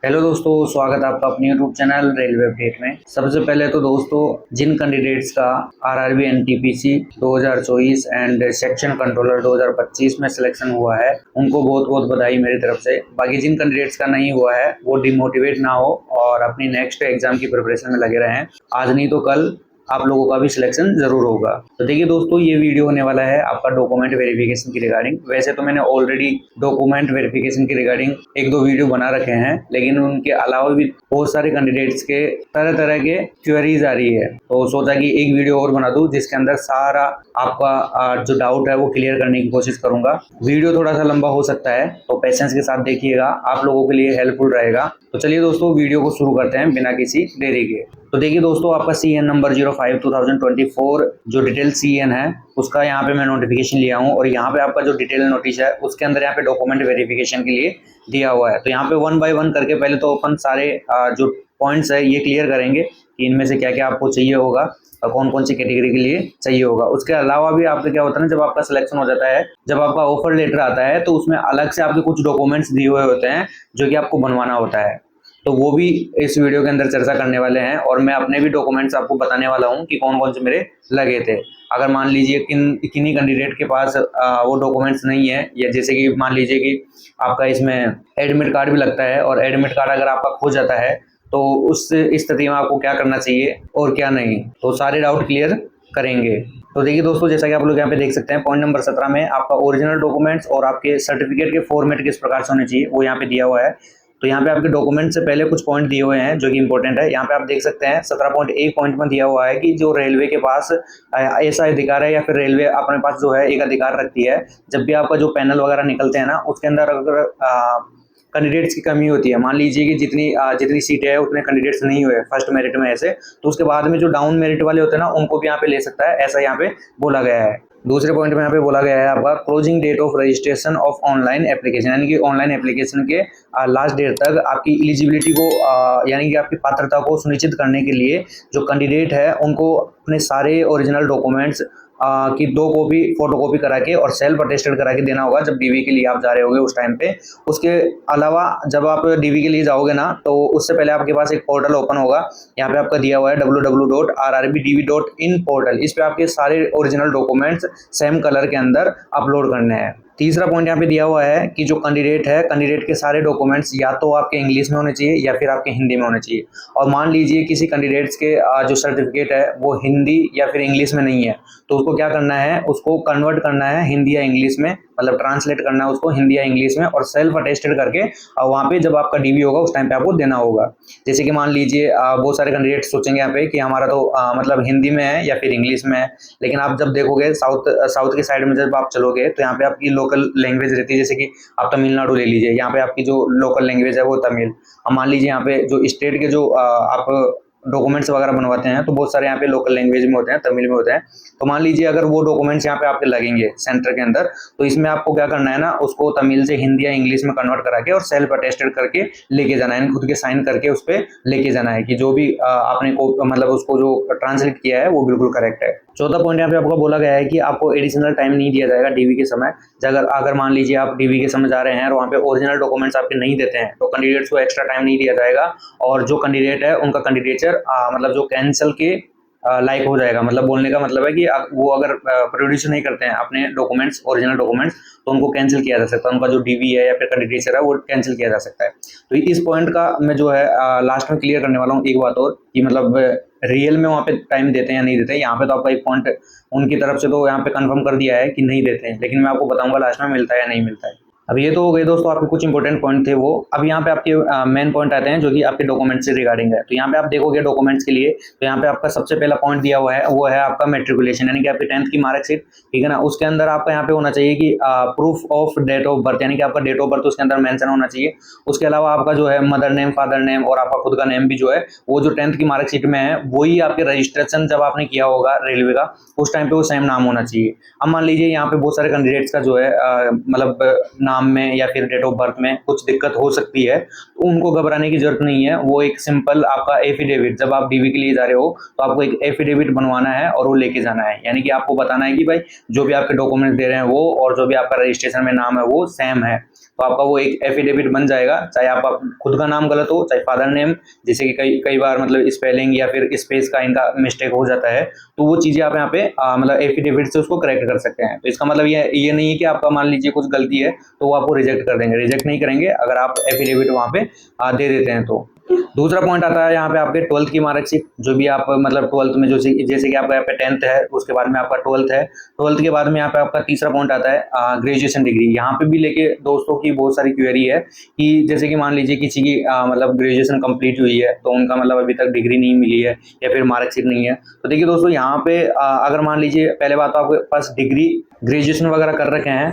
Hello दोस्तों, स्वागत है आपका अपने यूट्यूब चैनल रेलवे अपडेट में। सबसे पहले तो दोस्तों, जिन कैंडिडेट्स का RRB NTPC 2024 and section controller 2025 में सिलेक्शन हुआ है, उनको बहुत बहुत बधाई मेरी तरफ से। बाकी जिन कैंडिडेट्स का नहीं हुआ है वो डिमोटिवेट ना हो और अपनी नेक्स्ट एग्जाम की प्रिपरेशन में लगे रहें। आज नहीं तो कल आप लोगों का भी सिलेक्शन जरूर होगा। तो देखिए दोस्तों, ये वीडियो होने वाला है आपका डॉक्यूमेंट वेरिफिकेशन की रिगार्डिंग। वैसे तो मैंने ऑलरेडी डॉक्यूमेंट वेरिफिकेशन की रिगार्डिंग एक दो वीडियो बना रखे हैं, लेकिन उनके अलावा भी बहुत सारे कैंडिडेट्स के तरह तरह के क्वेरीज आ रही है, तो सोचा कि एक वीडियो और बना दूं जिसके अंदर सारा आपका जो डाउट है वो क्लियर करने की कोशिश करूंगा। वीडियो थोड़ा सा लंबा हो सकता है, तो पेशेंस के साथ देखिएगा, आप लोगों के लिए हेल्पफुल रहेगा। तो चलिए दोस्तों, वीडियो को शुरू करते हैं बिना किसी देरी के। तो देखिए दोस्तों, आपका CN नंबर 05/2024 जो डिटेल CN है उसका यहाँ पे मैं नोटिफिकेशन लिया हूँ, और यहाँ पे आपका जो डिटेल नोटिस है उसके अंदर यहाँ पे डॉक्यूमेंट वेरिफिकेशन के लिए दिया हुआ है। तो यहाँ पे 1 बाय 1 करके पहले तो अपन सारे जो पॉइंट्स है ये क्लियर करेंगे कि इनमें से क्या क्या आपको चाहिए होगा और कौन कौन सी कैटेगरी के लिए चाहिए होगा। उसके अलावा भी आपका क्या होता है ना, जब आपका सिलेक्शन हो जाता है, जब आपका ऑफर लेटर आता है, तो उसमें अलग से आपके कुछ डॉक्यूमेंट्स दिए हुए होते हैं जो कि आपको बनवाना होता है। तो वो भी इस वीडियो के अंदर चर्चा करने वाले हैं, और मैं अपने भी डॉक्यूमेंट्स आपको बताने वाला हूँ कि कौन कौन से मेरे लगे थे। अगर मान लीजिए किन्हीं कैंडिडेट के पास वो डॉक्यूमेंट्स नहीं है, या जैसे कि मान लीजिए कि आपका इसमें एडमिट कार्ड भी लगता है, और एडमिट कार्ड अगर आपका खो जाता है, तो उस स्थिति में आपको क्या करना चाहिए और क्या नहीं, तो सारे डाउट क्लियर करेंगे। तो देखिए दोस्तों, जैसा कि आप लोग यहाँ पे देख सकते हैं, पॉइंट नंबर 17 में आपका ओरिजिनल डॉक्यूमेंट्स और आपके सर्टिफिकेट के फॉर्मेट किस प्रकार से होने चाहिए वो यहाँ पे दिया हुआ है। तो यहाँ पे आपके डॉक्यूमेंट से पहले कुछ पॉइंट दिए हुए हैं जो कि इंपॉर्टेंट है। यहाँ पे आप देख सकते हैं 17.1 पॉइंट में दिया हुआ है कि जो रेलवे के पास ऐसा अधिकार है, या फिर रेलवे अपने पास जो है एक अधिकार रखती है, जब भी आपका जो पैनल वगैरह निकलते हैं ना, उसके अंदर अगर कैंडिडेट्स की कमी होती है, मान लीजिए कि जितनी सीटें हैं उतने कैंडिडेट्स नहीं हुए फर्स्ट मेरिट में ऐसे, तो उसके बाद में जो डाउन मेरिट वाले होते हैं ना, उनको भी यहाँ पे ले सकता है, ऐसा यहाँ पे बोला गया है। दूसरे पॉइंट में यहाँ पे बोला गया है आपका closing date of registration of online application, यानी कि ऑनलाइन एप्लीकेशन के लास्ट डेट तक आपकी एलिजिबिलिटी को यानी कि आपकी पात्रता को सुनिश्चित करने के लिए जो कैंडिडेट है उनको अपने सारे ओरिजिनल डॉक्यूमेंट्स की 2 कॉपी फोटो कॉपी करा के और सेल्फ अटेस्टेड करा के देना होगा जब डीवी के लिए आप जा रहे होगे उस टाइम पे। उसके अलावा जब आप डीवी के लिए जाओगे ना, तो उससे पहले आपके पास एक पोर्टल ओपन होगा, यहाँ पे आपका दिया हुआ है www.rrbdv.in पोर्टल। इस पे आपके सारे ओरिजिनल डॉक्यूमेंट्स सेम कलर के अंदर अपलोड करने हैं। तीसरा पॉइंट यहाँ पे दिया हुआ है कि जो कैंडिडेट है, कैंडिडेट के सारे डॉक्यूमेंट्स या तो आपके इंग्लिश में होने चाहिए या फिर आपके हिंदी में होने चाहिए। और मान लीजिए किसी कैंडिडेट्स के जो सर्टिफिकेट है वो हिंदी या फिर इंग्लिश में नहीं है, तो उसको क्या करना है, उसको कन्वर्ट करना है हिंदी या इंग्लिश में, मतलब ट्रांसलेट करना है उसको हिंदी या इंग्लिश में, और सेल्फ अटेस्टेड करके वहाँ पे जब आपका डीवी होगा उस टाइम पे आपको देना होगा। जैसे कि मान लीजिए बहुत सारे कैंडिडेट सोचेंगे यहाँ पे कि हमारा तो मतलब हिंदी में है या फिर इंग्लिश में है, लेकिन आप जब देखोगे साउथ के साइड में जब आप चलोगे, तो यहाँ पे आपकी लोकल लैंग्वेज रहती है। जैसे कि आप तमिलनाडु ले लीजिए, यहाँ पे आपकी जो लोकल लैंग्वेज है वो तमिल। अब मान लीजिए यहाँ पे जो स्टेट के जो आप डॉक्यूमेंट्स वगैरह बनवाते हैं, तो बहुत सारे यहाँ पे लोकल लैंग्वेज में होते हैं, तमिल में होते हैं। तो मान लीजिए अगर वो डॉक्यूमेंट्स यहाँ पे आपके लगेंगे सेंटर के अंदर, तो इसमें आपको क्या करना है ना, उसको तमिल से हिंदी या इंग्लिश में कन्वर्ट करा के और सेल्फ अटेस्टेड करके लेके जाना है, खुद के साइन करके उस पर लेके जाना है कि जो भी आपने को मतलब उसको जो ट्रांसलेट किया है वो बिल्कुल करेक्ट है। चौथा पॉइंट यहाँ पे आपको बोला गया है कि आपको एडिशनल टाइम नहीं दिया जाएगा डीवी के समय। अगर मान लीजिए आप डीवी के समय जा रहे हैं और वहाँ पे ओरिजिनल डॉक्यूमेंट्स आपके नहीं देते हैं, तो कैंडिडेट्स को एक्स्ट्रा टाइम नहीं दिया जाएगा, और जो कैंडिडेट है उनका कैंडिडेचर मतलब जो कैंसिल के लाइक हो जाएगा। मतलब बोलने का मतलब है कि वो अगर प्रोड्यूस नहीं करते हैं अपने डॉक्यूमेंट्स, ओरिजिनल डॉक्यूमेंट्स, तो उनको कैंसिल किया जा सकता है, उनका जो डीवी है या फिर कैंडिडेचर है वो कैंसिल किया जा सकता है। तो इस पॉइंट का मैं जो है लास्ट में क्लियर करने वाला हूँ। एक बात और कि मतलब रियल में वहाँ पे टाइम देते हैं या नहीं देते हैं। यहाँ पे तो आपका एक पॉइंट उनकी तरफ से तो यहाँ पे कंफर्म कर दिया है कि नहीं देते हैं, लेकिन मैं आपको बताऊंगा लास्ट में मिलता है या नहीं मिलता है। अब ये तो हो गए दोस्तों आपके कुछ इंपॉर्टेंट पॉइंट थे वो। अब यहाँ पे आपके मेन पॉइंट आते हैं जो कि आपके डॉक्यूमेंट से रिगार्डिंग है। तो यहाँ पे आप देखोगे डॉक्यूमेंट्स के लिए, तो यहाँ पे आपका सबसे पहला पॉइंट दिया हुआ है वो है आपका मेट्रिकुलेशन, यानी कि आपकी 10th की मार्कशीट, ठीक है ना। उसके अंदर आपका यहाँ पे होना चाहिए कि proof of date of birth, यानी कि आपका डेट ऑफ बर्थ उसके अंदर मेंशन होना चाहिए। उसके अलावा आपका जो है मदर नेम, फादर नेम और आपका खुद का नेम भी जो है वो जो 10th की मार्कशीट में है वही आपके रजिस्ट्रेशन जब आपने किया होगा रेलवे का उस टाइम पे वो सेम नाम होना चाहिए। अब मान लीजिए यहाँ पे बहुत सारे कैंडिडेट्स का जो है मतलब नाम में या फिर डेट ऑफ बर्थ में कुछ दिक्कत हो सकती है, तो उनको घबराने की जरूरत नहीं है। वो एक सिंपल आपका एफिडेविट, जब आप डीवी के लिए जा रहे हो तो आपको एक एफिडेविट बनवाना है और वो लेके जाना है, यानी कि आपको बताना है कि भाई जो भी आपके डॉक्यूमेंट्स दे रहे हैं वो और जो भी आपका रजिस्ट्रेशन में नाम है वो सेम है। तो आपका वो एक एफिडेविट बन जाएगा, चाहे आपका खुद का नाम गलत हो, चाहे फादर नेम, जैसे कि कई कई बार मतलब स्पेलिंग या फिर स्पेस का इनका मिस्टेक हो जाता है, तो वो चीज़ें आप यहाँ पे मतलब एफिडेविट से उसको करेक्ट कर सकते हैं। तो इसका मतलब ये नहीं है कि आपका मान लीजिए कुछ गलती है तो वो आपको रिजेक्ट कर देंगे, रिजेक्ट नहीं करेंगे अगर आप एफिडेविट वहाँ पे दे देते हैं तो। दूसरा पॉइंट आता है यहाँ पे आपके 12th की मार्कशीट, जो भी आप मतलब 12th में जो जैसे कि आपका यहाँ पे 10th है, उसके बाद में आपका 12th है, 12th के बाद में यहाँ पे आपका तीसरा पॉइंट आता है ग्रेजुएशन डिग्री। यहाँ पे भी लेके दोस्तों की बहुत सारी क्वेरी है कि जैसे कि मान लीजिए किसी की मतलब ग्रेजुएशन कंप्लीट हुई है तो उनका मतलब अभी तक डिग्री नहीं मिली है या फिर मार्कशीट नहीं है। तो देखिए दोस्तों, यहाँ पे अगर मान लीजिए पहले बात तो आपके पास डिग्री ग्रेजुएशन वगैरह कर रखे हैं,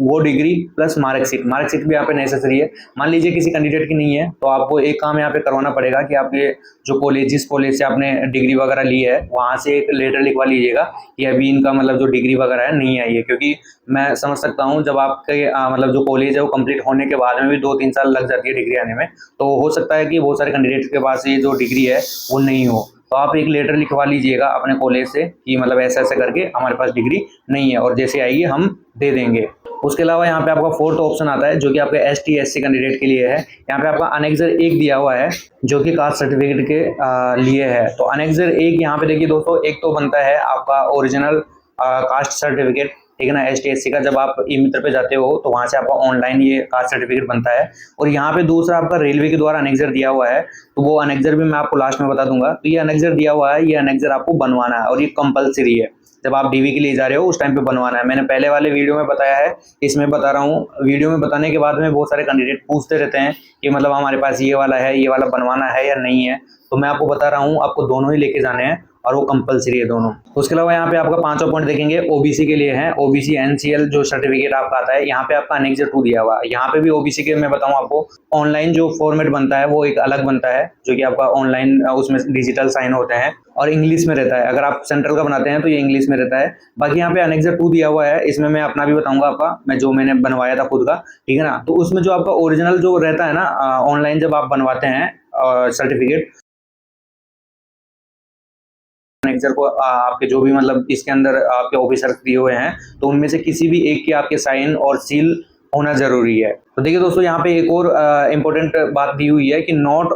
वो डिग्री प्लस मार्कशीट भी यहाँ पे नेसेसरी है। मान लीजिए किसी कैंडिडेट की नहीं है तो आपको एक काम यहाँ पे करवाना पड़ेगा कि आपके जो जिस कॉलेज से आपने डिग्री वगैरह ली है वहाँ से एक लेटर लिखवा लीजिएगा कि अभी इनका मतलब जो डिग्री वगैरह है नहीं आई है, क्योंकि मैं समझ सकता हूँ जब आपके मतलब जो कॉलेज है वो कंप्लीट होने के बाद में भी 2-3 साल लग जाती है डिग्री आने में, तो हो सकता है कि बहुत सारे कैंडिडेट के पास ये जो डिग्री है वो नहीं हो। तो आप एक लेटर लिखवा लीजिएगा अपने कॉलेज से कि मतलब ऐसा ऐसा करके हमारे पास डिग्री नहीं है और जैसे आएगी हम दे देंगे। उसके अलावा यहाँ पे आपका फोर्थ ऑप्शन आता है जो कि आपके ST SC कैंडिडेट के लिए है। यहाँ पे आपका अनेक्सर 1 दिया हुआ है जो कि कास्ट सर्टिफिकेट के लिए है। तो अनेक्सर 1 यहाँ पे देखिए दोस्तों, एक तो बनता है आपका ओरिजिनल कास्ट सर्टिफिकेट, ठीक है ना, ST SC का। जब आप ई मित्र पे जाते हो तो वहाँ से आपका ऑनलाइन ये कास्ट सर्टिफिकेट बनता है। और यहाँ पे दूसरा आपका रेलवे के द्वारा अनेक्सर दिया हुआ है, तो वो अनेक्सर भी मैं आपको लास्ट में बता दूंगा। तो ये अनेक्सर दिया हुआ है, ये अनेक्सर आपको बनवाना है और ये कंपलसरी है। जब आप DV के लिए जा रहे हो उस टाइम पे बनवाना है। मैंने पहले वाले वीडियो में बताया है, इसमें बता रहा हूँ। वीडियो में बताने के बाद में बहुत सारे कैंडिडेट पूछते रहते हैं कि मतलब हमारे पास ये वाला है, ये वाला बनवाना है या नहीं है, तो मैं आपको बता रहा हूँ आपको दोनों ही लेके जाने हैं और वो कंपलसरी है दोनों। उसके अलावा यहाँ पे आपका 5वां पॉइंट देखेंगे OBC के लिए है। OBC NCL जो सर्टिफिकेट आपका आता है, यहाँ पे आपका अनेक्सर 2 दिया हुआ है। यहाँ पे भी OBC के मैं बताऊँ आपको, ऑनलाइन जो फॉर्मेट बनता है वो एक अलग बनता है जो कि आपका ऑनलाइन उसमें डिजिटल साइन होते हैं और इंग्लिश में रहता है। अगर आप सेंट्रल का बनाते हैं तो ये इंग्लिश में रहता है। बाकी यहाँ पे अनेक्सर 2 दिया हुआ है, इसमें मैं अपना भी बताऊंगा आपका, जो मैंने बनवाया था खुद का, ठीक है ना। तो उसमें जो आपका ओरिजिनल जो रहता है ना, ऑनलाइन जब आप बनवाते हैं सर्टिफिकेट अनेक्सर को, आपके जो भी मतलब इसके अंदर आपके ऑफिसर्स दिए हुए हैं तो उनमें से किसी भी एक के आपके साइन और सील होना जरूरी है। तो देखिए दोस्तों, यहाँ पे एक और इम्पोर्टेंट बात दी हुई है कि not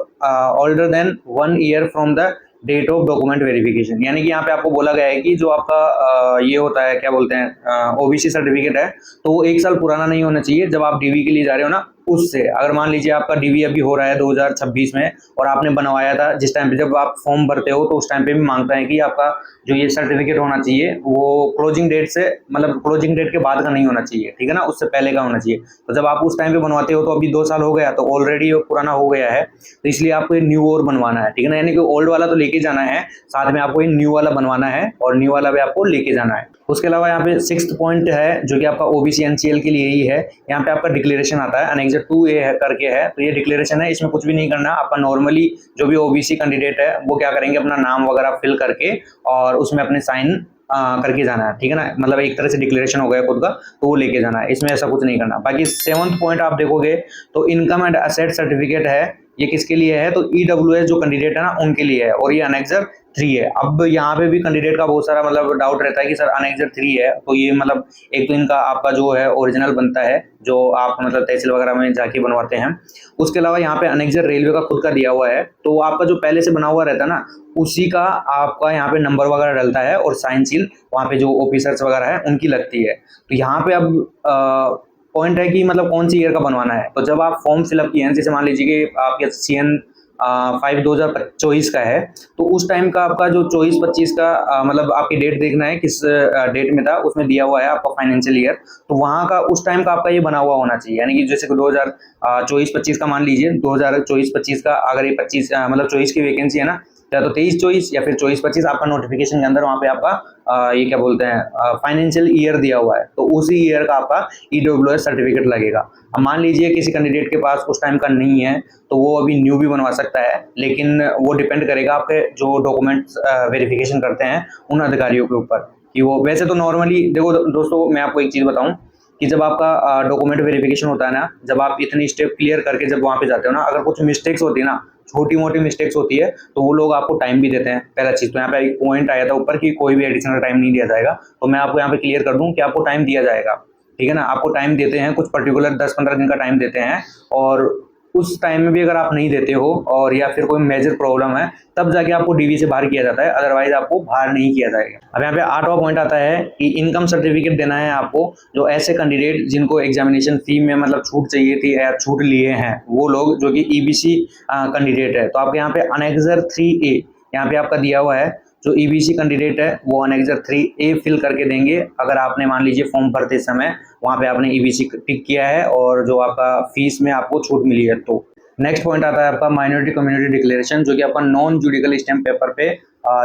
older than 1 year from the date of document verification. यानी कि यहाँ पे आपको बोला गया है कि जो आपका ये होता है, क्या बोलते हैं, OBC सर्टिफिकेट है, तो वो 1 साल पुराना नहीं होना चाहिए जब आप DV के लिए जा रहे हो ना उससे। अगर मान लीजिए आपका DV अभी हो रहा है 2026 में और आपने बनवाया था जिस टाइम पे, जब आप फॉर्म भरते हो तो उस टाइम पे भी मांगता है कि आपका जो ये सर्टिफिकेट होना चाहिए वो क्लोजिंग डेट से, मतलब क्लोजिंग डेट के बाद का नहीं होना चाहिए, ठीक है ना, उससे पहले का होना चाहिए। तो जब आप उस टाइम पे बनवाते हो तो अभी 2 साल हो गया तो ऑलरेडी वो पुराना हो गया है, तो इसलिए आपको ये न्यू और बनवाना है, ठीक है ना। यानी कि ओल्ड वाला तो लेके जाना है, साथ में आपको ये न्यू वाला बनवाना है और न्यू वाला भी आपको लेके जाना है। उसके अलावा यहाँ पे 6th पॉइंट है जो कि आपका OBC NCL के लिए ही है। यहाँ पे आपका डिक्लेरेशन आता है, अनेक्सर 2A है करके है, तो ये डिक्लेरेशन है, इसमें कुछ भी नहीं करना। आपका नॉर्मली जो भी OBC कैंडिडेट है वो क्या करेंगे, अपना नाम वगैरह फिल करके और उसमें अपने साइन करके जाना है, ठीक है ना। मतलब एक तरह से डिक्लेरेशन हो गया खुद का, तो वो लेके जाना है, इसमें ऐसा कुछ नहीं करना। बाकी 7th पॉइंट आप देखोगे तो इनकम एंड असेट सर्टिफिकेट है, ये किसके लिए है, तो EWS जो कैंडिडेट है ना उनके लिए है और ये अनेक्सर 3 है। अब यहाँ पे भी कैंडिडेट का बहुत सारा मतलब डाउट रहता है कि सर अनेक्सर 3 है, तो ये मतलब एक तो इनका आपका जो है ओरिजिनल बनता है जो आप मतलब तहसील वगैरह में जाके बनवाते हैं। उसके अलावा यहाँ पे अनेक्सर रेलवे का खुद का दिया हुआ है, तो आपका जो पहले से बना हुआ रहता है ना उसी का आपका यहाँ पे नंबर वगैरह डलता है और साइन सील वहाँ पे जो ऑफिसर्स वगैरह है उनकी लगती है। तो यहाँ पे अब पॉइंट है कि मतलब कौन सी ईयर का बनवाना है। तो जब आप फॉर्म फिलअप किए हैं, जैसे मान लीजिए कि आपके CN 5 2024 का है, तो उस टाइम का आपका जो 24-25 का मतलब आपकी डेट देखना है किस डेट में था, उसमें दिया हुआ है आपका फाइनेंशियल ईयर, तो वहाँ का उस टाइम का आपका ये बना हुआ होना चाहिए। यानी कि जैसे 2024-25 का मान लीजिए, 2024-25 का अगर ये 25 मतलब 24 की वैकेंसी है ना, या तो 23-24 या फिर 24-25 आपका नोटिफिकेशन के अंदर वहाँ पे आपका ये क्या बोलते हैं फाइनेंशियल ईयर दिया हुआ है, तो उसी ईयर का आपका EWS सर्टिफिकेट लगेगा। अब मान लीजिए किसी कैंडिडेट के पास उस टाइम का नहीं है तो वो अभी न्यू भी बनवा सकता है, लेकिन वो डिपेंड करेगा आपके जो डॉक्यूमेंट्स वेरिफिकेशन करते हैं उन अधिकारियों के ऊपर कि वो, वैसे तो नॉर्मली देखो दोस्तों, मैं आपको एक चीज़ बताऊँ कि जब आपका डॉक्यूमेंट वेरिफिकेशन होता है ना, जब आप इतनी स्टेप क्लियर करके जब वहाँ पे जाते हो ना, अगर कुछ मिस्टेक्स होती है ना, छोटी मोटी मिस्टेक्स होती है, तो वो लोग आपको टाइम भी देते हैं। पहला चीज़ तो यहाँ पे एक पॉइंट आया था ऊपर कि कोई भी एडिशनल टाइम नहीं दिया जाएगा, तो मैं आपको यहाँ पे क्लियर कर दूँ कि आपको टाइम दिया जाएगा। ठीक है ना। आपको टाइम देते हैं, कुछ पर्टिकुलर 10-15 दिन का टाइम देते हैं, और उस टाइम में भी अगर आप नहीं देते हो और या फिर कोई मेजर प्रॉब्लम है, तब जाके आपको डीवी से बाहर किया जाता है, अदरवाइज आपको बाहर नहीं किया जाएगा। अब यहाँ पे 8वां पॉइंट आता है कि इनकम सर्टिफिकेट देना है आपको, जो ऐसे कैंडिडेट जिनको एग्जामिनेशन फी में मतलब छूट चाहिए थी या छूट लिए हैं, वो लोग जो कि ईबीसी कैंडिडेट है। तो आपके यहाँ पे अनेक्सर 3A यहाँ पे आपका दिया हुआ है। जो ईबीसी कैंडिडेट है वो अनेक्सर 3A फिल करके देंगे, अगर आपने मान लीजिए फॉर्म भरते समय वहाँ पे आपने ईबीसी टिक किया है और जो आपका फीस में आपको छूट मिली है। तो नेक्स्ट पॉइंट आता है आपका माइनॉरिटी कम्युनिटी डिक्लेरेशन, जो कि आपका नॉन जुडिकल स्टैम्प पेपर पे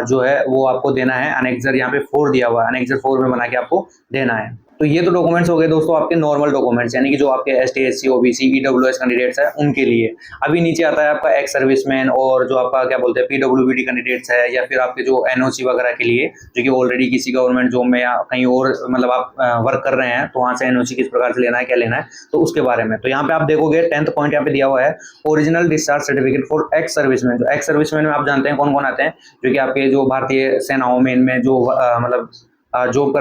जो है वो आपको देना है। अनेक्सर यहाँ पे 4 दिया हुआ है, अनेक्सर 4 में बना के आपको देना है। तो ये तो डॉक्यूमेंट्स हो गए दोस्तों आपके नॉर्मल डॉक्यूमेंट्स, यानी कि जो आपके ST, SC, OBC, EWS candidates है उनके लिए। अभी नीचे आता है आपका एक्स सर्विसमैन और जो आपका क्या बोलते हैं पीडब्ल्यूबीडी कैंडिडेट्स है, या फिर आपके जो एनओसी वगैरह के लिए, जो कि ऑलरेडी किसी गवर्नमेंट जॉब में या कहीं और मतलब आप वर्क कर रहे हैं, तो वहाँ से एनओसी किस प्रकार से लेना है, क्या लेना है, तो उसके बारे में। तो यहाँ पे आप देखोगे 10th पॉइंट यहाँ पे दिया हुआ है, original discharge certificate for ex serviceman. जो एक्स सर्विसमैन में आप जानते हैं कौन कौन आते हैं, जो कि आपके जो भारतीय सेनाओं में इनमें जो मतलब जॉब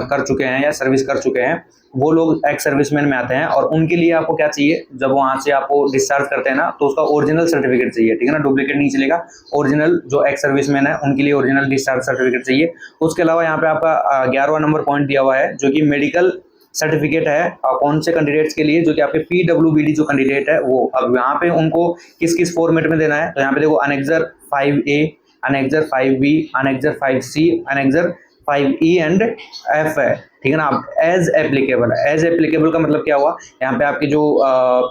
कर चुके हैं या सर्विस कर चुके हैं, वो लोग एक्स सर्विसमैन में आते हैं। और उनके लिए आपको क्या चाहिए, जब वहाँ से आपको डिस्चार्ज करते हैं ना, तो उसका ओरिजिनल सर्टिफिकेट चाहिए, ठीक है ना, डुप्लीकेट नहीं चलेगा। ओरिजिनल जो एक्स सर्विसमैन है उनके लिए ओरिजिनल डिस्चार्ज सर्टिफिकेट चाहिए। उसके अलावा यहाँ पे आपका 11वां नंबर पॉइंट दिया हुआ है, जो कि मेडिकल सर्टिफिकेट है कौन से कैंडिडेट्स के लिए, जो कि आपके पीडब्ल्यूबीडी जो कैंडिडेट है वो। अब यहाँ पे उनको किस किस फॉर्मेट में देना है, तो यहाँ पे देखो annexure 5A, annexure 5B, annexure 5C, annexure 5E and F है, ठीक है ना। अब एज एप्लीकेबल, एज एप्लीकेबल का मतलब क्या हुआ, यहाँ पे आपके जो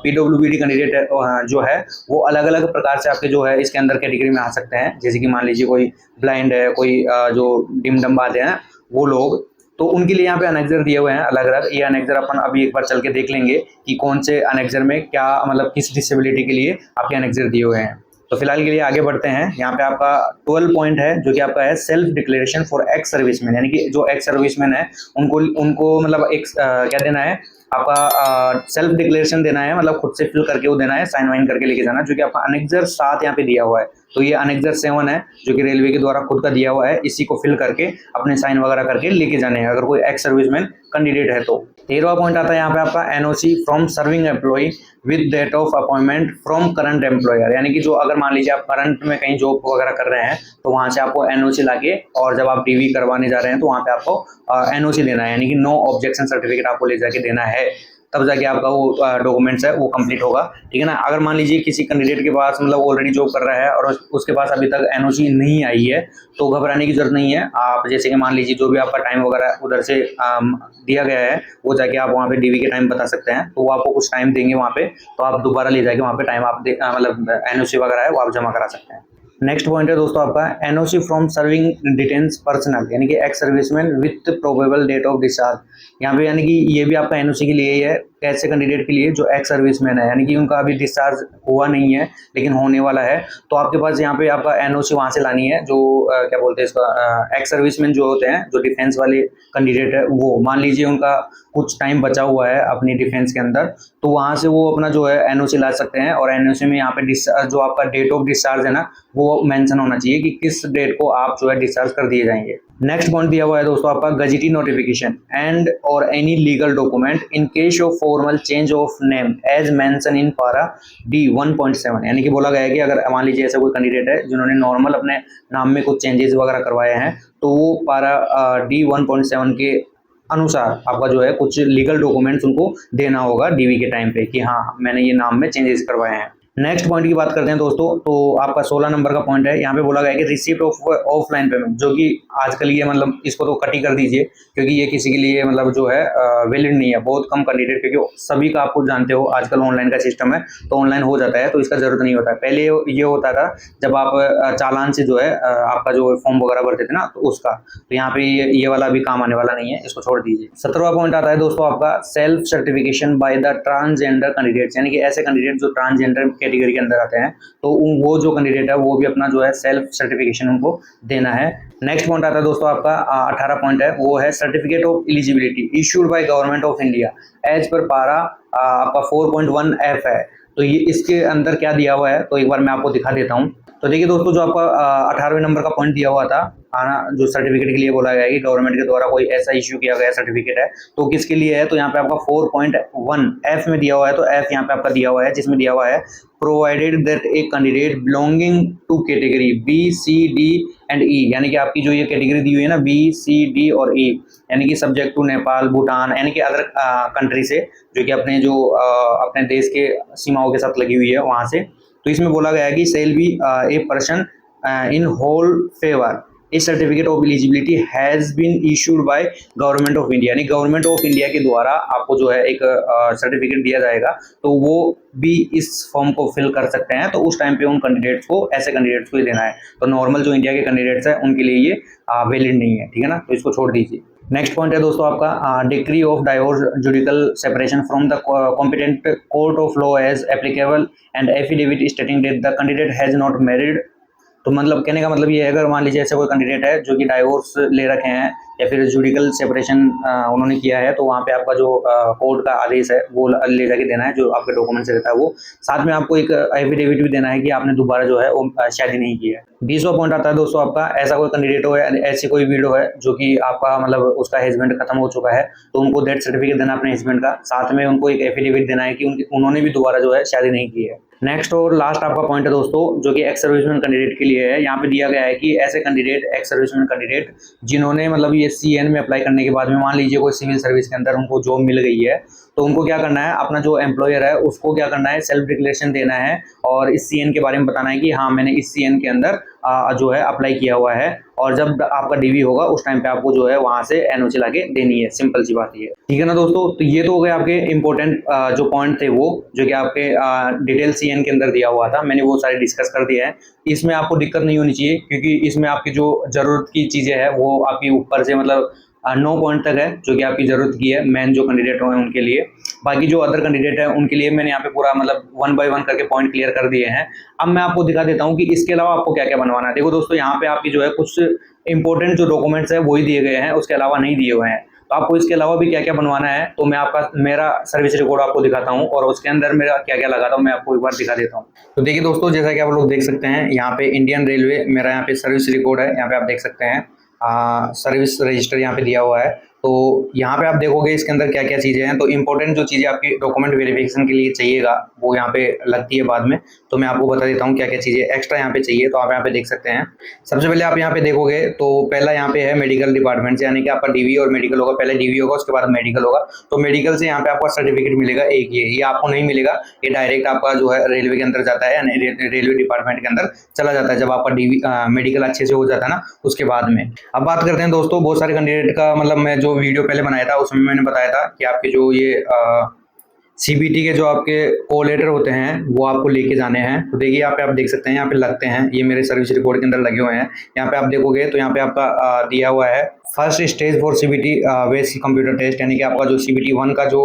पीडब्ल्यूबीडी कैंडिडेट है जो है वो अलग अलग प्रकार से आपके जो है इसके अंदर कैटेगरी में आ सकते हैं। जैसे कि मान लीजिए कोई ब्लाइंड है, कोई जो डिम डम आते हैं वो लोग, तो उनके लिए यहाँ पे अनेक्सर दिए हुए हैं अलग अलग। ये अनेक्सर अपन अभी एक बार चल के देख लेंगे कि कौन से अनेक्सर में क्या मतलब किस डिसेबिलिटी के लिए आपके अनेक्सर दिए हुए हैं। तो फिलहाल के लिए आगे बढ़ते हैं। यहाँ पे आपका 12 पॉइंट है, जो कि आपका है self declaration for ex serviceman, यानी कि जो एक्स सर्विसमैन है उनको मतलब एक क्या देना है, आपका सेल्फ डिक्लेरेशन देना है, मतलब खुद से फिल करके वो देना है, साइन वाइन करके लेके जाना, जो कि आपका अनेक्सर 7 यहाँ पे दिया हुआ है। तो ये अनेक्सर 7 है, जो कि रेलवे के द्वारा खुद का दिया हुआ है, इसी को फिल करके अपने साइन वगैरह करके लेके जाने हैं अगर कोई एक्स सर्विसमैन कैंडिडेट है। तो 13वां पॉइंट आता है यहाँ पे आपका NOC from serving employ with date of appointment from current employer, यानी कि जो अगर मान लीजिए आप करंट में कहीं जॉब वगैरह कर रहे हैं, तो वहां से आपको एनओसी लाके, और जब आप डीवी करवाने जा रहे हैं तो वहां पे आपको एनओसी देना है, यानी कि नो ऑब्जेक्शन सर्टिफिकेट आपको ले जाके देना है, तब जाके आपका वो डॉक्यूमेंट्स है वो कंप्लीट होगा, ठीक है ना। अगर मान लीजिए किसी कैंडिडेट के पास मतलब ऑलरेडी जॉब कर रहा है और उसके पास अभी तक एनओसी नहीं आई है, तो घबराने की जरूरत नहीं है। आप जैसे कि मान लीजिए जो भी आपका टाइम वगैरह उधर से दिया गया है, वो जाके आप वहाँ पे डीवी के टाइम बता सकते हैं, तो वो आपको कुछ टाइम देंगे वहाँ पे, तो आप दोबारा ले जाके वहाँ पे टाइम आप मतलब एनओसी वगैरह है वो आप जमा करा सकते हैं। नेक्स्ट पॉइंट है दोस्तों आपका NOC from serving defence personnel, यानी कि ex serviceman with probable date of discharge. यहाँ पे यानी कि ये भी आपका एनओसी के लिए ही है, ऐसे कैंडिडेट के लिए जो एक्स सर्विसमैन है, यानी कि उनका अभी डिस्चार्ज हुआ नहीं है लेकिन होने वाला है, तो आपके पास यहाँ पे आपका एनओसी वहाँ से लानी है। जो क्या बोलते हैं इसका, एक्स सर्विसमैन जो होते हैं, जो डिफेंस वाले कैंडिडेट है, वो मान लीजिए उनका कुछ टाइम बचा हुआ है अपनी डिफेंस के अंदर, तो वहाँ से वो अपना जो है एनओसी ला सकते हैं। और एनओसी में यहाँ पे जो आपका डेट ऑफ डिस्चार्ज है ना, वो मेंशन होना चाहिए कि किस डेट को आप जो है डिस्चार्ज कर दिए जाएंगे। नेक्स्ट पॉइंट दिया हुआ है दोस्तों आपका गजेटी नोटिफिकेशन एंड और any legal document in case of formal change of name as mention in para D 1.7, यानी कि बोला गया है कि अगर मान लीजिए ऐसा कोई कैंडिडेट है जिन्होंने नॉर्मल अपने नाम में कुछ चेंजेस वगैरह करवाए हैं, तो वो पारा डी 1.7 के अनुसार आपका जो है कुछ लीगल डॉक्यूमेंट्स उनको देना होगा डीवी के टाइम पे कि हाँ मैंने ये नाम में चेंजेस करवाए हैं। नेक्स्ट पॉइंट की बात करते हैं दोस्तों, तो आपका 16 नंबर का पॉइंट है। यहाँ पे बोला गया है कि रिसीप्ट ऑफ ऑफलाइन पेमेंट, जो कि आजकल ये मतलब इसको तो कट ही कर दीजिए, क्योंकि ये किसी के लिए मतलब जो है वैलिड नहीं है। बहुत कम कैंडिडेट, क्योंकि सभी का आपको जानते हो आजकल ऑनलाइन का सिस्टम है, तो ऑनलाइन हो जाता है, तो इसका जरूरत नहीं होता है। पहले ये होता था जब आप चालान से जो है आपका जो फॉर्म वगैरह भरते थे ना, तो उसका, तो यहाँ पे ये वाला भी काम आने वाला नहीं है, इसको छोड़ दीजिए। 17वां पॉइंट आता है दोस्तों आपका self certification by the transgender candidates, यानी कि ऐसे कैंडिडेट जो ट्रांसजेंडर कैटेगरी के अंदर आते हैं, तो वो जो कैंडिडेट है वो भी अपना जो है सेल्फ सर्टिफिकेशन उनको देना है। नेक्स्ट पॉइंट आता है दोस्तों आपका 18 पॉइंट है, वो है certificate of eligibility issued by government of India as per para आपका 4.1 F है। तो ये इसके अंदर क्या दिया हुआ है, तो एक बार मैं आपको दिखा देता हूँ। तो देखिए दोस्तों, जो आपका 18वें नंबर का पॉइंट दिया हुआ था आना, जो सर्टिफिकेट के लिए बोला गया है कि गवर्नमेंट के द्वारा कोई ऐसा इश्यू किया गया सर्टिफिकेट है, तो किसके लिए है, तो यहाँ पे आपका 4.1 एफ में दिया हुआ है, तो एफ यहाँ पे आपका दिया हुआ है, जिसमें दिया हुआ है provided that a candidate belonging to category B C D and E, यानी कि आपकी जो ये कैटेगरी दी हुई है ना बी सी डी और ई, यानी कि सब्जेक्ट टू नेपाल भूटान यानी कि अदर कंट्री से, जो कि अपने जो अपने देश के सीमाओं के साथ लगी हुई है वहाँ से, तो इसमें बोला गया है कि shall be a person in whole favour a certificate of eligibility has been issued by government of India, यानी गवर्नमेंट ऑफ इंडिया के द्वारा आपको जो है एक सर्टिफिकेट दिया जाएगा, तो वो भी इस फॉर्म को फिल कर सकते हैं। तो उस टाइम पे उन कैंडिडेट्स को, ऐसे कैंडिडेट्स को ही देना है। तो नॉर्मल जो इंडिया के कैंडिडेट्स हैं उनके लिए ये वैलिड नहीं है, ठीक है ना, तो इसको छोड़ दीजिए। नेक्स्ट पॉइंट है दोस्तों आपका decree of divorce judicial separation from the competent court of law as applicable and affidavit stating that the candidate has not married. तो मतलब कहने का मतलब ये है, अगर मान लीजिए ऐसा कोई कैंडिडेट है जो कि डाइवोर्स ले रखे हैं या फिर जुडिकल सेपरेशन उन्होंने किया है, तो वहाँ पे आपका जो कोर्ट का आदेश है वो ले जाके देना है, जो आपके डॉक्यूमेंट से रहता है वो। साथ में आपको एक एफिडेविट भी देना है कि आपने दोबारा जो है वो शादी नहीं की है। 20वां पॉइंट आता है दोस्तों आपका, ऐसा कोई कैंडिडेट हो, ऐसी कोई वीडियो है जो कि आपका मतलब उसका हस्बैंड खत्म हो चुका है, तो उनको डेथ सर्टिफिकेट देना अपने हस्बैंड का, साथ में उनको एक एफिडेविट देना है कि उन्होंने भी दोबारा जो है शादी नहीं की है। नेक्स्ट और लास्ट आपका पॉइंट है दोस्तों, जो कि एक्स सर्विसमैन कैंडिडेट के लिए है। यहाँ पे दिया गया है कि ऐसे कैंडिडेट, एक्स सर्विसमैन कैंडिडेट जिन्होंने मतलब ये सीएन में अप्लाई करने के बाद में मान लीजिए कोई सिविल सर्विस के अंदर उनको जॉब मिल गई है, तो उनको क्या करना है, अपना जो एम्प्लॉयर है उसको क्या करना है, सेल्फ डिक्लेरेशन देना है और इस सीएन के बारे में बताना है कि हाँ मैंने इस सीएन के अंदर जो है अप्लाई किया हुआ है, और जब आपका डीवी होगा उस टाइम पे आपको जो है वहां से एनओसी लाके देनी है। सिंपल सी बात ये, ठीक है ना दोस्तों। तो ये तो हो गए आपके इंपॉर्टेंट जो पॉइंट थे वो, जो कि आपके डिटेल सीएन के अंदर दिया हुआ था, मैंने वो सारे डिस्कस कर दिया है। इसमें आपको दिक्कत नहीं होनी चाहिए, क्योंकि इसमें आपकी जो जरूरत की चीजें हैं वो आपकी ऊपर से मतलब 9 पॉइंट तक है जो कि आपकी जरूरत की है मेन जो कैंडिडेट हैं उनके लिए। बाकी जो अदर कैंडिडेट है उनके लिए मैंने यहाँ पे पूरा मतलब 1 बाय 1 करके पॉइंट क्लियर कर दिए हैं। अब मैं आपको दिखा देता हूँ कि इसके अलावा आपको क्या क्या बनवाना है। देखो दोस्तों, यहाँ पे आपकी जो है कुछ इंपॉर्टेंट जो डॉक्यूमेंट्स है वही दिए गए हैं, उसके अलावा नहीं दिए हुए हैं। तो आपको इसके अलावा भी क्या क्या बनवाना है, तो मैं आपका मेरा सर्विस रिकॉर्ड आपको दिखाता हूँ और उसके अंदर मेरा क्या क्या लगा था मैं आपको एक बार दिखा देता हूँ। तो देखिए दोस्तों, जैसा कि आप लोग देख सकते हैं यहाँ पे इंडियन रेलवे मेरा यहाँ पे सर्विस रिकॉर्ड है, यहाँ पे आप देख सकते हैं सर्विस रजिस्टर यहाँ पे दिया हुआ है। तो यहाँ पे आप देखोगे इसके अंदर क्या क्या चीज़ें हैं। तो इंपॉर्टेंट जो चीज़ें आपकी डॉक्यूमेंट वेरिफिकेशन के लिए चाहिएगा वो यहाँ पे लगती है बाद में, तो मैं आपको बता देता हूँ क्या क्या चीज़ें एक्स्ट्रा यहाँ पे चाहिए। तो आप यहाँ पे देख सकते हैं, सबसे पहले आप यहाँ पे देखोगे तो पहला यहाँ पे है मेडिकल डिपार्टमेंट से, यानी कि आपका डीवी और मेडिकल होगा, पहले डीवी होगा उसके बाद मेडिकल होगा। तो मेडिकल से यहाँ पे आपका सर्टिफिकेट मिलेगा एक, ये आपको नहीं मिलेगा, ये डायरेक्ट आपका जो है रेलवे के अंदर जाता है, यानी रेलवे डिपार्टमेंट के अंदर चला जाता है जब आपका डीवी मेडिकल अच्छे से हो जाता है ना उसके बाद में। अब बात करते हैं दोस्तों बहुत सारे कैंडिडेट का, मतलब मैं जो वीडियो पहले बनाया था उसमें मैंने बताया था कि आपके जो ये सीबीटी के जो आपके कॉल लेटर होते हैं वो आपको लेके जाने हैं। तो देखिए यहाँ पे आप देख सकते हैं, यहाँ पे लगते हैं, ये मेरे सर्विस रिकॉर्ड के अंदर लगे हुए हैं। यहाँ पे आप देखोगे तो यहाँ पे आपका दिया हुआ है first stage for CBT basic computer test, यानी कि आपका जो सीबीटी 1 का जो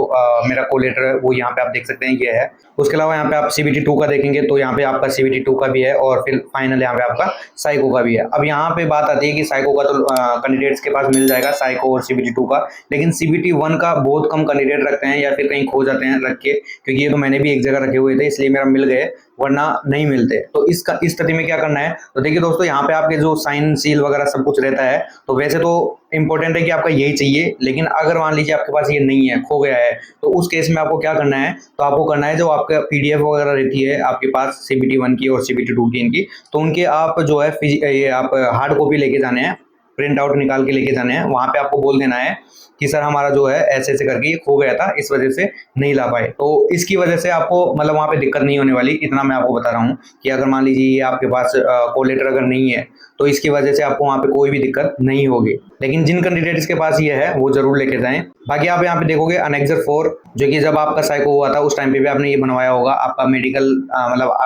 मेरा कॉल लेटर है वो यहाँ पे आप देख सकते हैं ये है। उसके अलावा यहाँ पे आप सीबीटी 2 का देखेंगे तो यहाँ पे आपका सीबीटी 2 का भी है और फिर फाइनल यहाँ पे आपका साइको का भी है। अब यहाँ पे बात आती है कि साइको का तो कैंडिडेट्स के पास मिल जाएगा साइको और सीबीटी 2 का, लेकिन सीबीटी 1 का बहुत कम कैंडिडेट रखते हैं या फिर कहीं खो जाते हैं रख के, क्योंकि ये तो मैंने भी एक जगह रखे हुए थे इसलिए मेरा मिल गए, वरना नहीं मिलते। तो इस स्थिति में क्या करना है, तो देखिए दोस्तों यहाँ पे आपके जो साइन सील वगैरह सब कुछ रहता है, तो वैसे तो इंपॉर्टेंट है कि आपका यही चाहिए, लेकिन अगर मान लीजिए आपके पास ये नहीं है, खो गया है, तो उस केस में आपको क्या करना है, तो आपको करना है जो आपका पीडीएफ वगैरह रहती है आपके पास सीबीटी 1 की और सीबीटी 2 की इनकी, तो उनके आप जो है ये आप हार्ड कॉपी लेके जाने हैं, प्रिंट आउट निकाल के लेके जाने हैं। वहाँ पे आपको बोल देना है कि सर हमारा जो है ऐसे ऐसे करके खो गया था, इस वजह से नहीं ला पाए। तो इसकी वजह से आपको मतलब वहाँ पे दिक्कत नहीं होने वाली, इतना मैं आपको बता रहा हूँ कि अगर मान लीजिए ये आपके पास कॉल लेटर अगर नहीं है तो इसकी वजह से आपको वहाँ पे कोई भी दिक्कत नहीं होगी। लेकिन जिन कैंडिडेट्स के पास ये है वो जरूर लेके जाएं। बाकी आप यहाँ पे देखोगे अनेक्सर 4, जो कि जब आपका साइको हुआ था उस टाइम पे भी आपने ये बनवाया होगा, आपका मेडिकल मतलब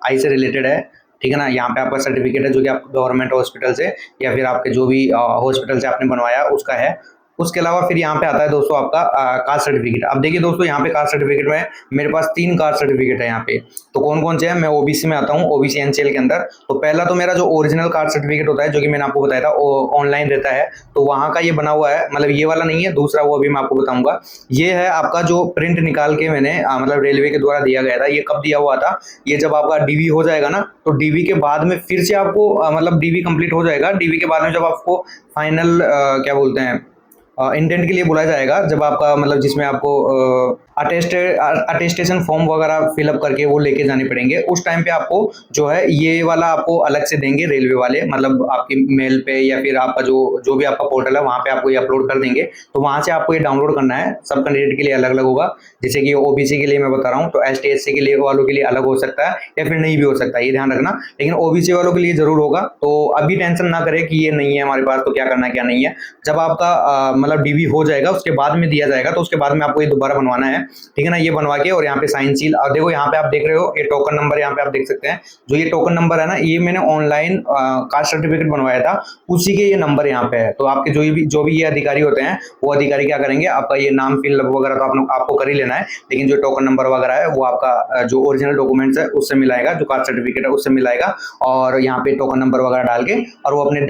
आई से रिलेटेड है, ठीक है ना। यहाँ पे आपका सर्टिफिकेट है जो कि आप गवर्नमेंट हॉस्पिटल से या फिर आपके जो भी हॉस्पिटल से आपने बनवाया उसका है। उसके अलावा फिर यहाँ पे आता है दोस्तों आपका कास्ट सर्टिफिकेट। अब देखिए दोस्तों, यहाँ पे कास्ट सर्टिफिकेट में मेरे पास 3 कास्ट सर्टिफिकेट है यहाँ पे। तो कौन कौन से हैं, मैं ओबीसी में आता हूँ, ओबीसी एनसीएल के अंदर। तो पहला तो मेरा जो ओरिजिनल कास्ट सर्टिफिकेट होता है, जो कि मैंने आपको बताया था ऑनलाइन रहता है, तो वहाँ का ये बना हुआ है, मतलब ये वाला नहीं है, दूसरा, वो अभी मैं आपको बताऊंगा। ये है आपका जो प्रिंट निकाल के मैंने मतलब रेलवे के द्वारा दिया गया था। ये कब दिया हुआ था, ये जब आपका डीवी हो जाएगा ना, तो डीवी के बाद में फिर से आपको मतलब डीवी कंप्लीट हो जाएगा, डीवी के बाद में जब आपको फाइनल क्या बोलते हैं इंटेंट के लिए बुलाया जाएगा, जब आपका मतलब जिसमें आपको अटेस्टेशन फॉर्म वगैरह फिलअप करके वो लेके जाने पड़ेंगे, उस टाइम पे आपको जो है ये वाला आपको अलग से देंगे रेलवे वाले, मतलब आपके मेल पे या फिर आपका जो भी आपका पोर्टल है वहाँ पे आपको ये अपलोड कर देंगे। तो वहाँ से आपको ये डाउनलोड करना है। सब कैंडिडेट के लिए अलग अलग होगा, जैसे कि ओबीसी के लिए मैं बता रहा हूँ, तो एसटी एससी के लिए वालों के लिए अलग हो सकता है या फिर नहीं भी हो सकता है, ये ध्यान रखना। लेकिन ओबीसी वालों के लिए जरूर होगा। तो अभी टेंशन ना करें कि ये नहीं है हमारे पास तो क्या करना है क्या नहीं है। जब आपका मतलब डीवी हो जाएगा उसके बाद में दिया जाएगा, तो उसके बाद में आपको ये दोबारा बनवाना है, ठीक है ना। ये बनवा के और यहाँ पे साइन सील, और देखो यहाँ पे आप देख रहे हो ये टोकन नंबर, यहाँ पे आप देख सकते हैं जो ये टोकन नंबर है ना, ये मैंने ऑनलाइन कास्ट सर्टिफिकेट बनवाया था, उसी के ये नंबर यहाँ पे है। तो आपके जो भी ये अधिकारी होते हैं, वो अधिकारी क्या करेंगे, आपका ये नाम फिल वगैरह तो आपको कर ही लेना है, लेकिन जो टोकन नंबर वगैरह है वो आपका जो ओरिजिनल डॉक्यूमेंट्स है उससे मिलाएगा, जो कास्ट सर्टिफिकेट है उससे मिलाएगा, और यहाँ पे टोकन नंबर वगैरह डाल के और वो अपने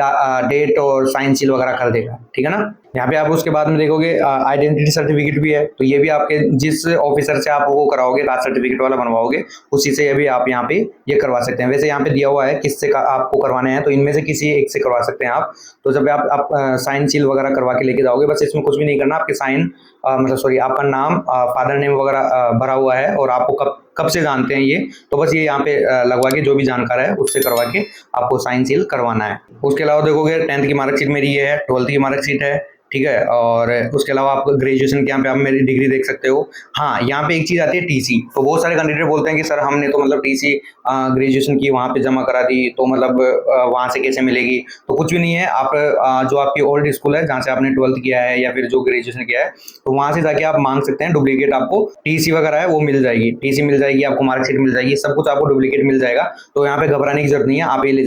डेट और साइन सील वगैरह कर देगा, ठीक है ना। यहाँ पे आप उसके बाद में देखोगे आइडेंटिटी सर्टिफिकेट भी है, तो ये भी आपके जिस ऑफिसर से आप वो कराओगे कास्ट सर्टिफिकेट वाला बनवाओगे, उसी से ये भी आप यहाँ पे ये करवा सकते हैं। वैसे यहाँ पे दिया हुआ है किससे आपको करवाने हैं, तो इनमें से किसी एक से करवा सकते हैं आप। तो जब आप साइन सील वगैरह करवा के लेके जाओगे, बस इसमें कुछ भी नहीं करना, आपके साइन मतलब सॉरी आपका नाम, फादर नेम वगैरह भरा हुआ है, और आपको कब कब से जानते हैं ये, तो बस ये यहाँ पे लगवा के जो भी जानकार है उससे करवा के आपको साइन सील करवाना है। उसके अलावा देखोगे 10th की मार्कशीट मेरी ये है, 12th की मार्कशीट है, ठीक है। और उसके अलावा आप ग्रेजुएशन के यहाँ पे आप मेरी डिग्री देख सकते हो। हाँ, यहाँ पे एक चीज़ आती है टीसी। तो बहुत सारे कैंडिडेट बोलते हैं कि सर हमने तो मतलब टीसी ग्रेजुएशन की वहाँ पे जमा करा दी, तो मतलब वहाँ से कैसे मिलेगी। तो कुछ भी नहीं है, आप जो आपकी ओल्ड स्कूल है जहाँ से आपने 12th किया है या फिर जो ग्रेजुएशन किया है, तो वहाँ से जाके आप मांग सकते हैं डुप्लीकेट, आपको टीसी वगैरह है वो मिल जाएगी, टीसी मिल जाएगी, आपको मार्कशीट मिल जाएगी, सब कुछ आपको डुप्लीकेट मिल जाएगा। तो यहाँ पे घबराने की जरूरत नहीं है, आप ये ले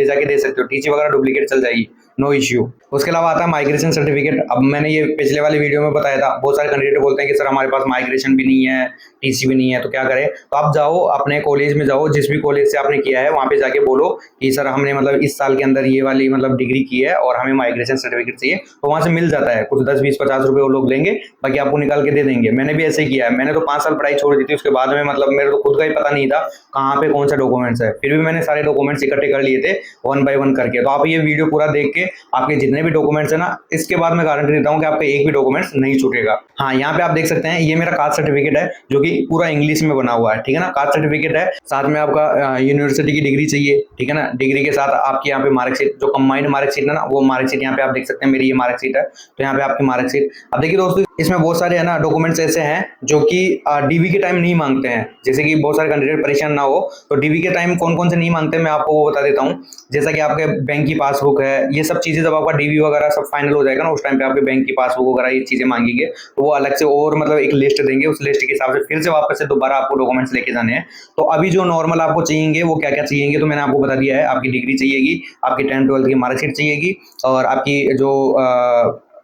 जाके दे सकते हो, टीसी वगैरह डुप्लीकेट चल जाएगी, नो इश्यू। उसके अलावा आता है माइग्रेशन सर्टिफिकेट। अब मैंने ये पिछले वाले वीडियो में बताया था, बहुत सारे कैंडिडेट बोलते हैं कि सर हमारे पास माइग्रेशन भी नहीं है, टीसी भी नहीं है, तो क्या करें। तो आप जाओ अपने कॉलेज में जाओ, जिस भी कॉलेज से आपने किया है वहाँ पे जाके बोलो कि सर हमने मतलब इस साल के अंदर ये वाली मतलब डिग्री की है और हमें माइग्रेशन सर्टिफिकेट चाहिए, तो वहाँ से मिल जाता है। कुछ 10, 20, 50 रुपये वो लोग लेंगे, बाकी आपको निकाल के दे देंगे। मैंने भी ऐसे ही किया है, मैंने तो 5 साल पढ़ाई छोड़ दी थी, उसके बाद में मतलब मेरे तो खुद का ही पता नहीं था कहाँ पे कौन सा डॉक्यूमेंट्स है, फिर भी मैंने सारे डॉक्यूमेंट्स इकट्ठे कर लिए थे 1 बाय 1 करके। तो आप ये वीडियो पूरा देख के आपके जितने भी डॉक्यूमेंट्स है ना, इसके बाद मैं गारंटी देता हूँ कि आपका एक भी डॉक्यूमेंट्स नहीं छूटेगा। हाँ, यहाँ पे आप देख सकते हैं ये मेरा कास्ट सर्टिफिकेट है जो कि पूरा इंग्लिश में बना हुआ है, ठीक है ना। कास्ट सर्टिफिकेट है, साथ में आपका यूनिवर्सिटी की डिग्री चाहिए, ठीक है ना। डिग्री के साथ आपकी यहाँ पे मार्कशीट, जो कंबाइंड मार्कशीट है ना, वो मार्कशीट यहाँ पे आप देख सकते हैं, मेरी ये मार्कशीट है, तो यहाँ पे आपकी मार्कशीट। अब देखिए दोस्तों, इसमें बहुत सारे है ना डॉक्यूमेंट्स ऐसे हैं जो कि डीवी के टाइम नहीं मांगते हैं, जैसे कि बहुत सारे कैंडिडेट परेशान ना हो। तो डीवी के टाइम कौन कौन से नहीं मांगते मैं आपको वो बता देता हूँ। जैसा कि आपके बैंक की पासबुक है, ये सब चीजें जब आपका डीवी वगैरह सब फाइनल हो जाएगा ना, उस टाइम पे आपके बैंक की पासबुक वगैरह ये चीजें मांगेंगे, तो वो अलग से और मतलब एक लिस्ट देंगे, उस लिस्ट के हिसाब से फिर से वापस से दोबारा आपको डॉक्यूमेंट्स लेके जाने हैं। तो अभी जो नॉर्मल आपको चाहिए वो क्या क्या चाहिए, तो मैंने आपको बता दिया है। आपकी डिग्री चाहिएगी, आपकी 10th 12th की मार्कशीट चाहिएगी, और आपकी जो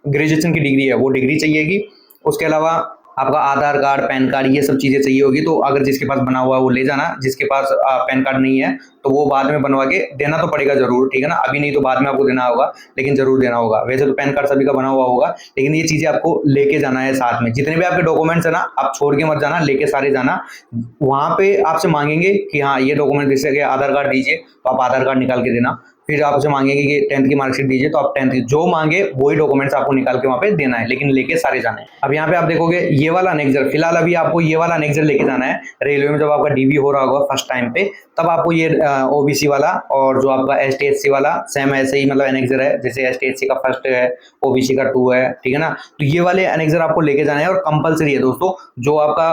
ग्रेजुएशन की डिग्री है वो डिग्री चाहिएगी। उसके अलावा आपका आधार कार्ड, पैन कार्ड, ये सब चीज़ें चाहिए होगी। तो अगर जिसके पास बना हुआ है वो ले जाना, जिसके पास पैन कार्ड नहीं है तो वो बाद में बनवा के देना तो पड़ेगा जरूर, ठीक है ना। अभी नहीं तो बाद में आपको देना होगा, लेकिन जरूर देना होगा। वैसे तो पैन कार्ड सभी का बना हुआ होगा, लेकिन ये चीज़ें आपको लेके जाना है साथ में। जितने भी आपके डॉक्यूमेंट्स है ना, आप छोड़ के मत जाना, लेके सारे जाना। वहाँ पे आपसे मांगेंगे कि हाँ ये डॉक्यूमेंट, जैसे कि आधार कार्ड दीजिए, तो आप आधार कार्ड निकाल के देना। फिर आपसे मांगेंगे कि 10th की मार्कशीट दीजिए, तो आप 10th की जो मांगे वही डॉक्यूमेंट्स आपको निकाल के वहाँ पे देना है, लेकिन लेके सारे जाना है। अब यहाँ पे आप देखोगे ये वाला अनेक्जर, फिलहाल अभी आपको ये वाला अनेक्जर लेके जाना है। रेलवे में जब आपका डीवी हो रहा होगा फर्स्ट टाइम पे, तब आपको ये ओबीसी वाला और जो आपका एसटी एससी वाला सेम ऐसे ही मतलब अनेक्जर है, जैसे एसटी एससी का फर्स्ट है, ओबीसी का 2 है, ठीक है ना। तो ये वाले अनेक्जर आपको लेके जाना है, और कंपलसरी है दोस्तों। जो आपका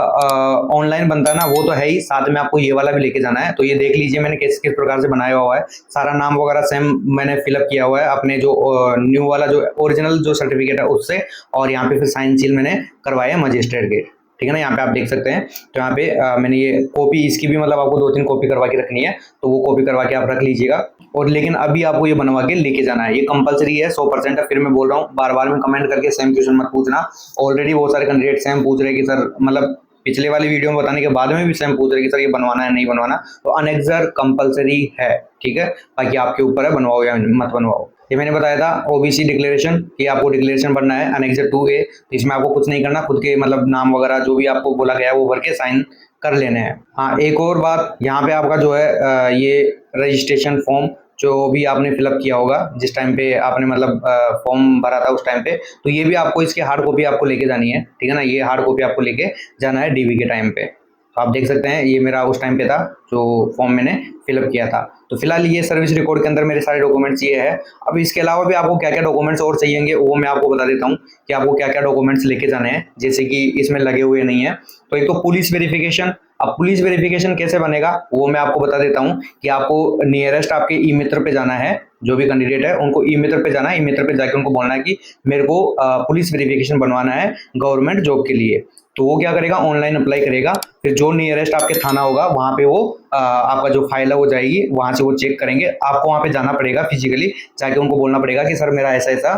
ऑनलाइन बनता है ना वो तो है ही, साथ में आपको ये वाला भी लेके जाना है। तो ये देख लीजिए मैंने किस किस प्रकार से बनाया हुआ है, सारा नाम वगैरह सेम मैंने फिलअप किया हुआ है अपने जो न्यू वाला जो ओरिजिनल जो सर्टिफिकेट है उससे, और यहाँ पे फिर साइन सील मैंने करवाया मजिस्ट्रेट के। ठीक है ना। यहाँ पे आप देख सकते हैं, तो यहाँ पे मैंने ये कॉपी, इसकी भी मतलब आपको 2-3 कॉपी करवा के रखनी है, तो वो कॉपी करवा के आप रख लीजिएगा। और लेकिन अभी आपको ये बनवा के लेके जाना है, ये कंपलसरी है, 100% है। फिर मैं बोल रहा हूँ, बार बार में कमेंट करके सेम क्वेश्चन मत पूछना। ऑलरेडी बहुत सारे कैंडिडेट सेम पूछ रहे हैं कि सर, मतलब पिछले वाली वीडियो में बताने के बाद में भी सेम पूछ रहे हैं कि सर ये बनवाना है नहीं बनवाना। तो अनेक्जर कंपलसरी है, ठीक है। बाकी आपके ऊपर है, बनवाओ या मत बनवाओ। ये मैंने बताया था ओबीसी डिक्लेरेशन, कि आपको डिक्लेरेशन भरना है अनेक्जर 2A। तो इसमें आपको कुछ नहीं करना, खुद के मतलब नाम वगैरह जो भी आपको बोला गया है वो भर के साइन कर लेने हैं। हाँ, एक और बात, यहाँ पे आपका जो है ये रजिस्ट्रेशन फॉर्म जो भी आपने फिलअप किया होगा जिस टाइम पे आपने मतलब फॉर्म भरा था उस टाइम पे, तो ये भी आपको इसकी हार्ड कॉपी आपको लेके जानी है, ठीक है ना। ये हार्ड कॉपी आपको लेके जाना है डीवी के टाइम पे। तो आप देख सकते हैं, ये मेरा उस टाइम पे था जो फॉर्म मैंने फिलअप किया था। तो फिलहाल ये सर्विस रिकॉर्ड के अंदर मेरे सारे डॉक्यूमेंट्स ये है। अब इसके अलावा भी आपको क्या क्या डॉक्यूमेंट्स और चाहिएंगे वो मैं आपको बता देता हूँ कि आपको क्या क्या डॉक्यूमेंट्स लेके जाने हैं, जैसे कि इसमें लगे हुए नहीं है। तो एक तो पुलिस वेरिफिकेशन। अब पुलिस वेरिफिकेशन कैसे बनेगा वो मैं आपको बता देता हूँ कि आपको नियरेस्ट आपके ई मित्र पे जाना है, जो भी कैंडिडेट है उनको ई मित्र पे जाना है। ई मित्र पे जाके उनको बोलना है कि मेरे को पुलिस वेरिफिकेशन बनवाना है गवर्नमेंट जॉब के लिए। तो वो क्या करेगा, ऑनलाइन अप्लाई करेगा। फिर जो नियरेस्ट आपके थाना होगा वहाँ पे वो आपका जो फाइल है वो जाएगी, वहाँ से वो चेक करेंगे। आपको वहाँ पे जाना पड़ेगा, फिजिकली जाके उनको बोलना पड़ेगा कि सर मेरा ऐसा ऐसा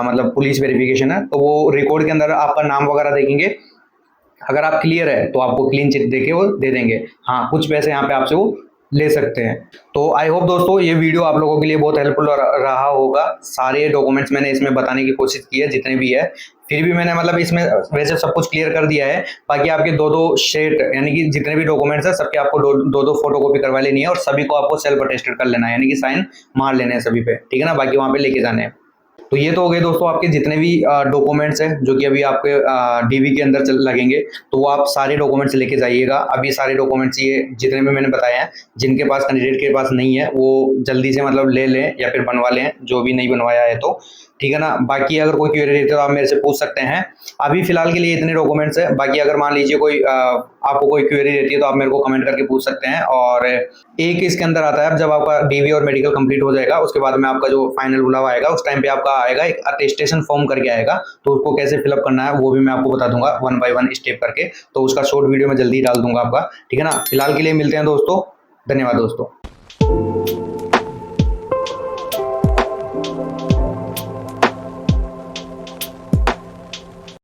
मतलब पुलिस वेरिफिकेशन है। तो वो रिकॉर्ड के अंदर आपका नाम वगैरह देखेंगे। अगर आप क्लियर है तो आपको क्लीन चिट देके वो दे देंगे। हाँ, कुछ पैसे यहाँ पे आपसे वो ले सकते हैं। तो आई होप दोस्तों ये वीडियो आप लोगों के लिए बहुत हेल्पफुल रहा होगा। सारे डॉक्यूमेंट्स मैंने इसमें बताने की कोशिश की है जितने भी है, फिर भी मैंने मतलब इसमें वैसे सब कुछ क्लियर कर दिया है। बाकी आपके 2-2 सेट, यानी कि जितने भी डॉक्यूमेंट्स है सबके आपको 2-2 फोटोकॉपी करवा लेनी है, और सभी को आपको सेल्फ अटेस्टेड कर लेना है, यानी कि साइन मार लेने हैं सभी पे, ठीक है ना। बाकी वहाँ पे लेके जाने हैं। तो ये तो हो गए दोस्तों आपके जितने भी डॉक्यूमेंट्स हैं जो कि अभी आपके डीवी के अंदर लगेंगे, तो वो आप सारे डॉक्यूमेंट्स लेके जाइएगा। अभी सारे डॉक्यूमेंट्स ये जितने भी मैंने बताए हैं, जिनके पास कैंडिडेट के पास नहीं है वो जल्दी से मतलब ले लें या फिर बनवा लें, जो भी नहीं बनवाया है तो, ठीक है ना। बाकी अगर कोई क्वेरी रहती है तो आप मेरे से पूछ सकते हैं। अभी फिलहाल के लिए इतने डॉक्यूमेंट्स है। बाकी अगर मान लीजिए कोई आपको कोई क्वेरी रहती है तो आप मेरे को कमेंट करके पूछ सकते हैं। और एक इसके अंदर आता है, अब जब आपका डीवी और मेडिकल कंप्लीट हो जाएगा उसके बाद में आपका जो फाइनल बुलावा आएगा उस टाइम पे आपका आएगा एक अटेस्टेशन फॉर्म करके आएगा। तो उसको कैसे फिलअप करना है वो भी मैं आपको बता दूंगा 1 by 1 स्टेप करके। तो उसका शॉर्ट वीडियो मैं जल्दी डाल दूंगा आपका, ठीक है ना। फिलहाल के लिए मिलते हैं दोस्तों, धन्यवाद दोस्तों।